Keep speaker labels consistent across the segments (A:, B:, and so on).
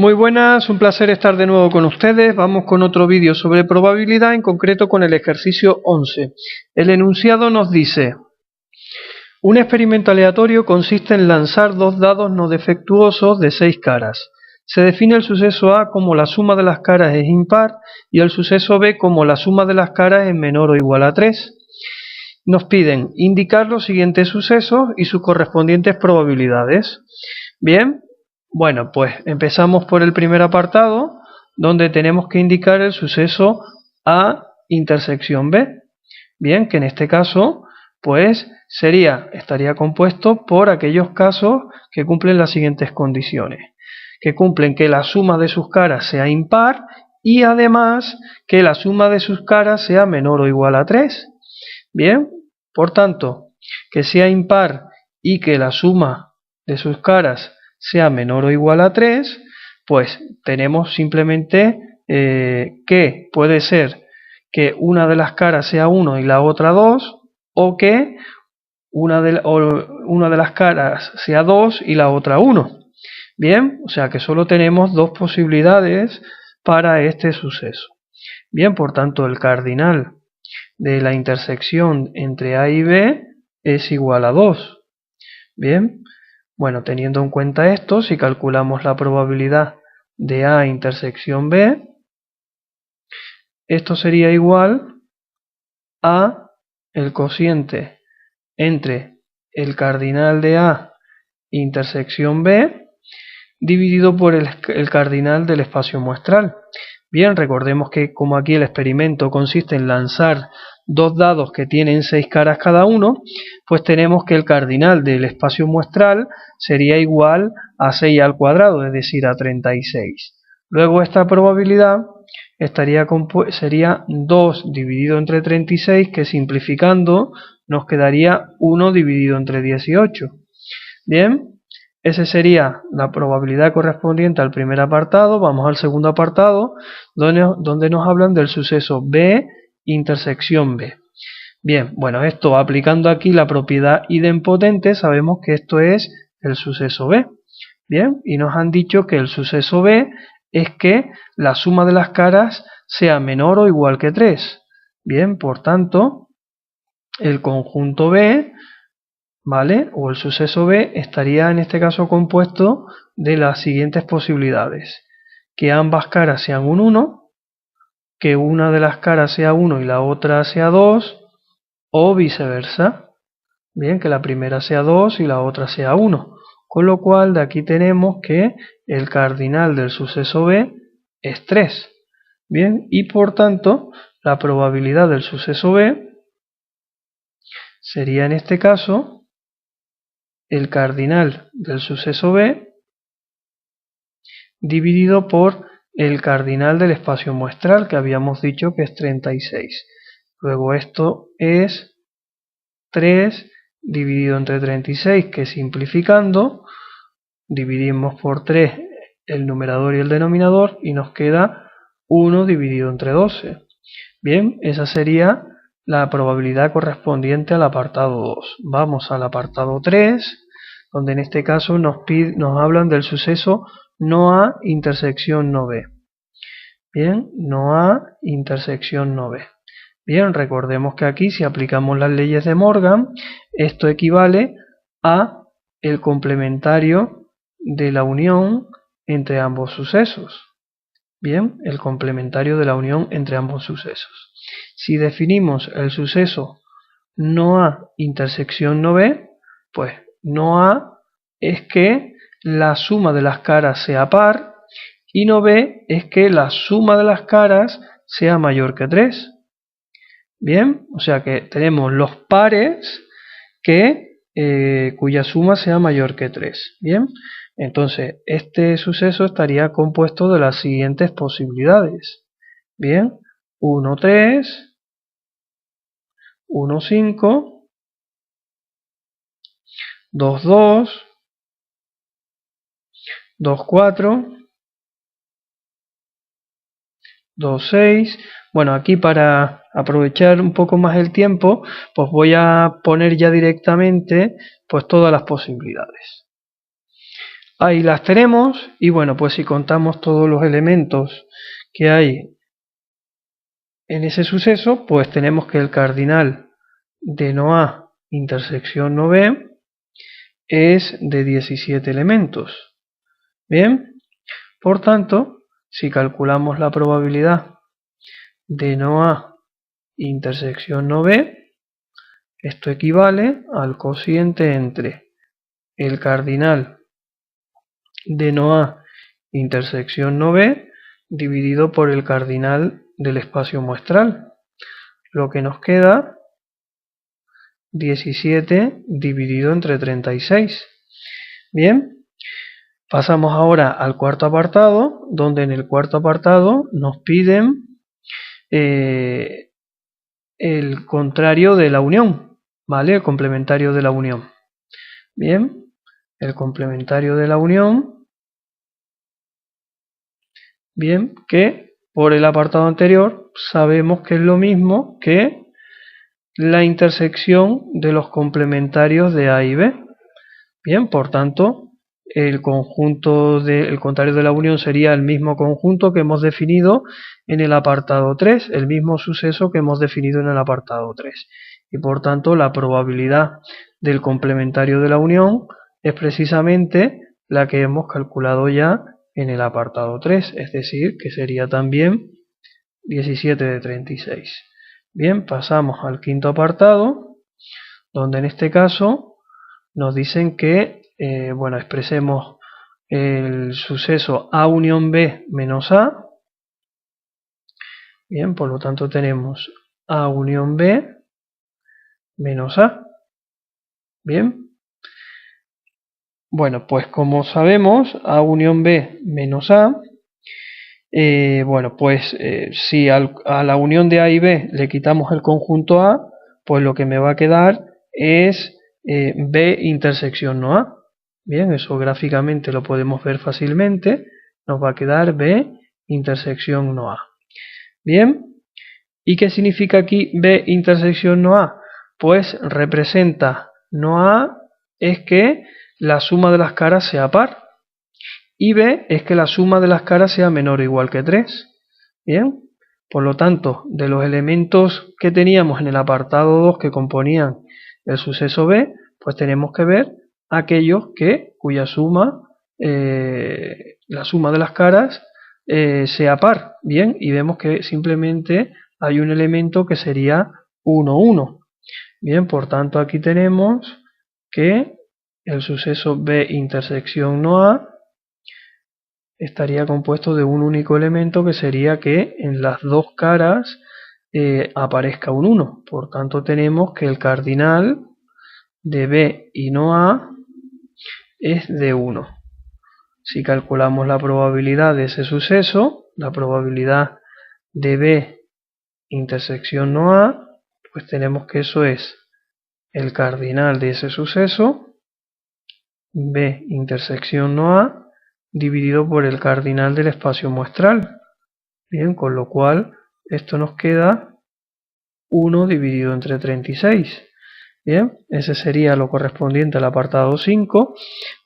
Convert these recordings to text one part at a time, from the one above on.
A: Muy buenas, un placer estar de nuevo con ustedes. Vamos con otro vídeo sobre probabilidad, en concreto con el ejercicio 11. El enunciado nos dice: un experimento aleatorio consiste en lanzar dos dados no defectuosos de 6 caras. Se define el suceso A como la suma de las caras es impar y el suceso B como la suma de las caras es menor o igual a 3. Nos piden indicar los siguientes sucesos y sus correspondientes probabilidades. Bien, bueno, pues empezamos por el primer apartado, donde tenemos que indicar el suceso A intersección B. Bien, que en este caso, pues estaría compuesto por aquellos casos que cumplen las siguientes condiciones. Que cumplen que la suma de sus caras sea impar y además que la suma de sus caras sea menor o igual a 3. Bien, por tanto, que sea impar y que la suma de sus caras sea menor o igual a 3, pues tenemos simplemente que puede ser que una de las caras sea 1 y la otra 2, o que una de las caras sea 2 y la otra 1. Bien, o sea que solo tenemos dos posibilidades para este suceso. Bien, por tanto, el cardinal de la intersección entre A y B es igual a 2. Bien, bueno, teniendo en cuenta esto, si calculamos la probabilidad de A intersección B, esto sería igual a el cociente entre el cardinal de A intersección B dividido por el cardinal del espacio muestral. Bien, recordemos que como aquí el experimento consiste en lanzar dos dados que tienen 6 caras cada uno, pues tenemos que el cardinal del espacio muestral sería igual a 6 al cuadrado, es decir, a 36. Luego esta probabilidad sería 2 dividido entre 36, que simplificando nos quedaría 1 dividido entre 18. Bien, esa sería la probabilidad correspondiente al primer apartado. Vamos al segundo apartado, donde nos hablan del suceso B intersección B. Bien, bueno, esto aplicando aquí la propiedad idempotente, sabemos que esto es el suceso B. Bien, y nos han dicho que el suceso B es que la suma de las caras sea menor o igual que 3. Bien, por tanto, el conjunto B, ¿vale?, o el suceso B estaría en este caso compuesto de las siguientes posibilidades: que ambas caras sean un 1, que una de las caras sea 1 y la otra sea 2, o viceversa. Bien, que la primera sea 2 y la otra sea 1. Con lo cual de aquí tenemos que el cardinal del suceso B es 3. Bien, y por tanto la probabilidad del suceso B sería en este caso el cardinal del suceso B dividido por el cardinal del espacio muestral, que habíamos dicho que es 36. Luego esto es 3 dividido entre 36, que simplificando dividimos por 3 el numerador y el denominador y nos queda 1 dividido entre 12. Bien, esa sería la probabilidad correspondiente al apartado 2. Vamos al apartado 3, donde en este caso nos hablan del suceso no A intersección no B. Bien, no A intersección no B. Bien, recordemos que aquí, si aplicamos las leyes de Morgan, esto equivale a el complementario de la unión entre ambos sucesos. Bien, el complementario de la unión entre ambos sucesos. Si definimos el suceso no A intersección no B, pues no A es que la suma de las caras sea par y no B es que la suma de las caras sea mayor que 3. Bien, o sea que tenemos los pares cuya suma sea mayor que 3. Bien, entonces este suceso estaría compuesto de las siguientes posibilidades. Bien, 1, 3, 1, 5, 2, 2, 2, 4, 2, 6. Bueno, aquí para aprovechar un poco más el tiempo, pues voy a poner ya directamente pues todas las posibilidades. ahí las tenemos, y bueno, pues si contamos todos los elementos que hay en ese suceso, pues tenemos que el cardinal de no A intersección no B es de 17 elementos. Bien, por tanto, si calculamos la probabilidad de no A intersección no B, esto equivale al cociente entre el cardinal de no A intersección no B dividido por el cardinal del espacio muestral, lo que nos queda 17 dividido entre 36. Bien, pasamos ahora al cuarto apartado, donde en el cuarto apartado nos piden el contrario de la unión, ¿vale? El complementario de la unión. Bien, el complementario de la unión, bien, que por el apartado anterior sabemos que es lo mismo que la intersección de los complementarios de A y B. Bien, por tanto, el contrario de la unión sería el mismo conjunto que hemos definido en el apartado 3, el mismo suceso que hemos definido en el apartado 3. Y por tanto, la probabilidad del complementario de la unión es precisamente la que hemos calculado ya en el apartado 3, es decir, que sería también 17 de 36. Bien, pasamos al quinto apartado, donde en este caso nos dicen que, bueno, expresemos el suceso A unión B menos A. Bien, por lo tanto tenemos A unión B menos A. Bien. Bueno, pues como sabemos, A unión B menos A, bueno, pues si a la unión de A y B le quitamos el conjunto A, pues lo que me va a quedar es B intersección no A. Bien, eso gráficamente lo podemos ver fácilmente. Nos va a quedar B intersección no A. Bien, ¿y qué significa aquí B intersección no A? Pues representa no A es que la suma de las caras sea par. Y B es que la suma de las caras sea menor o igual que 3. Bien, por lo tanto, de los elementos que teníamos en el apartado 2 que componían el suceso B, pues tenemos que ver aquellos cuya suma, la suma de las caras, sea par. Bien, y vemos que simplemente hay un elemento que sería 1, 1. Bien, por tanto aquí tenemos que el suceso B intersección no A estaría compuesto de un único elemento, que sería que en las dos caras aparezca un 1. Por tanto tenemos que el cardinal de B y no A es de 1. Si calculamos la probabilidad de ese suceso, la probabilidad de B intersección no A, pues tenemos que eso es el cardinal de ese suceso, B intersección no A, dividido por el cardinal del espacio muestral. Bien, con lo cual esto nos queda 1 dividido entre 36. Bien, ese sería lo correspondiente al apartado 5.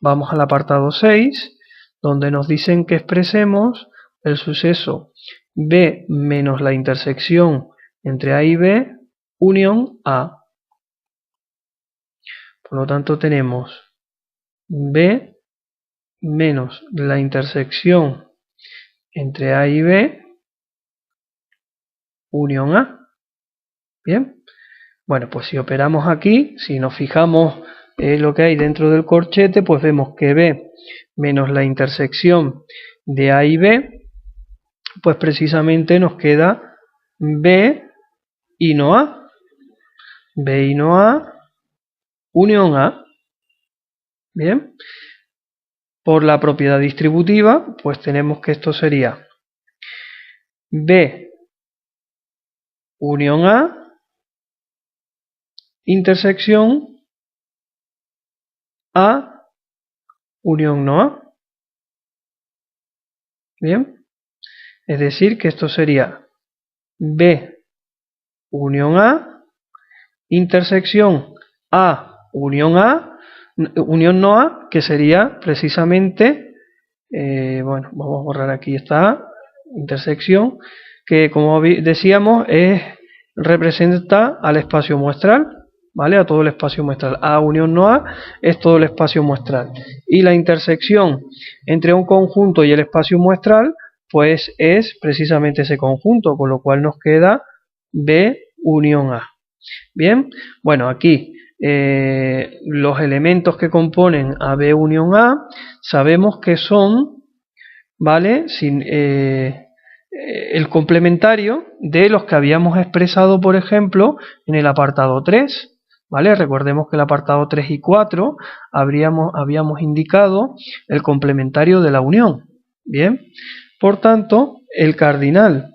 A: Vamos al apartado 6, donde nos dicen que expresemos el suceso B menos la intersección entre A y B unión A. Por lo tanto tenemos B menos la intersección entre A y B unión A. Bien, bueno, pues si operamos aquí, si nos fijamos en lo que hay dentro del corchete, pues vemos que B menos la intersección de A y B, pues precisamente nos queda B y no A. B y no A unión A. Bien, por la propiedad distributiva, pues tenemos que esto sería B unión A intersección A unión no A. Bien, es decir que esto sería B unión A intersección A unión A, unión no A, que sería precisamente, bueno, vamos a borrar aquí esta intersección, que como decíamos representa al espacio muestral, ¿vale? A todo el espacio muestral. A unión no A es todo el espacio muestral. Y la intersección entre un conjunto y el espacio muestral, pues es precisamente ese conjunto, con lo cual nos queda B unión A. Bien, bueno, aquí los elementos que componen a B unión A sabemos que son, ¿vale? El complementario de los que habíamos expresado, por ejemplo, en el apartado 3. ¿Vale? Recordemos que el apartado 3 y 4 habíamos indicado el complementario de la unión. Bien, por tanto, el cardinal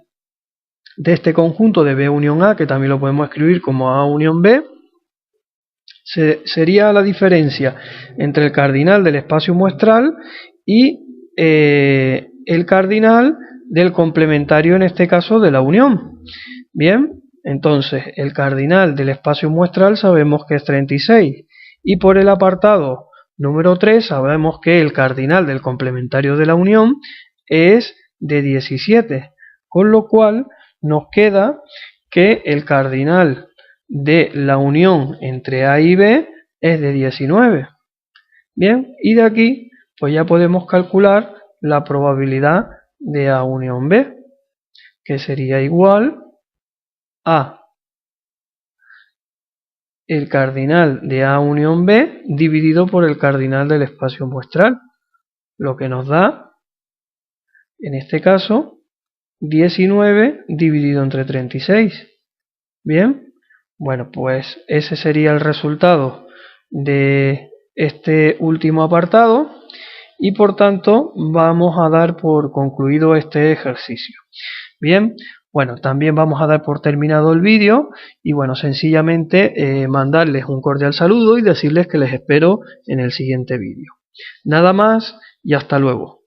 A: de este conjunto de B unión A, que también lo podemos escribir como A unión B, sería la diferencia entre el cardinal del espacio muestral y el cardinal del complementario, en este caso de la unión. Bien, entonces el cardinal del espacio muestral sabemos que es 36 y por el apartado número 3 sabemos que el cardinal del complementario de la unión es de 17, con lo cual nos queda que el cardinal de la unión entre A y B es de 19. Bien, y de aquí pues ya podemos calcular la probabilidad de A unión B, que sería igual a el cardinal de A unión B dividido por el cardinal del espacio muestral, lo que nos da, en este caso, 19 dividido entre 36. Bien, bueno, pues ese sería el resultado de este último apartado y por tanto vamos a dar por concluido este ejercicio. Bien, bueno, también vamos a dar por terminado el vídeo y bueno, sencillamente mandarles un cordial saludo y decirles que les espero en el siguiente vídeo. Nada más y hasta luego.